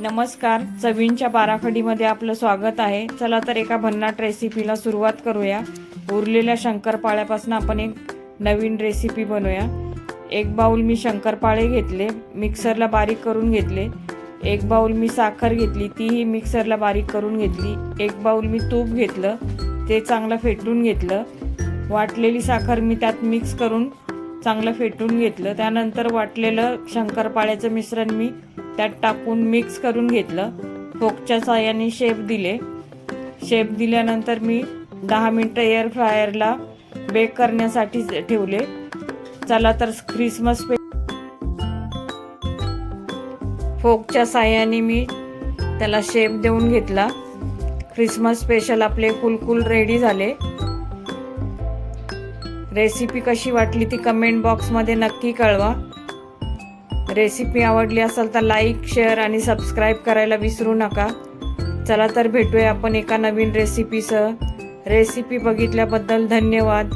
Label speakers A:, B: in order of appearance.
A: नमस्कार, चवींच्या बाराखडीमध्ये आपलं स्वागत आहे। चला तर एका भन्नाट रेसिपीला सुरुवात करूया। उरलेल्या शंकरपाळ्यापासून आपण एक नवीन रेसिपी बनवूया। एक बाउल मी शंकरपाळे घेतले, मिक्सरला बारीक करून घेतले। एक बाउल मी साखर घेतली, तीही मिक्सरला बारीक करून घेतली। एक बाउल मी तूप घेतलं, ते चांगलं फेटून घेतलं। वाटलेली साखर मी त्यात मिक्स करून चांगलं फेटून घेतलं। त्यानंतर वाटलेलं शंकरपाळ्याचं मिश्रण मी त्यात टाकून मिक्स करून घेतलं। फोकच्या साहाय्याने शेप दिले। शेप दिल्यानंतर मी 10 मिनिटं एअर फ्रायरला बेक करण्यासाठी ठेवले। चला तर क्रिसमस फोकच्या साहाय्याने मी त्याला शेप देऊन घेतला। क्रिसमस स्पेशल आपले कुलकुल रेडी झाले। रेसिपी कशी वाटली ती कमेंट बॉक्समध्ये नक्की कळवा। रेसिपी आवडली असेल तर लाईक, शेअर आणि सबस्क्राईब करायला विसरू नका। चला तर भेटूया आपण एका नवीन रेसिपीसह। रेसिपी बघितल्याबद्दल धन्यवाद।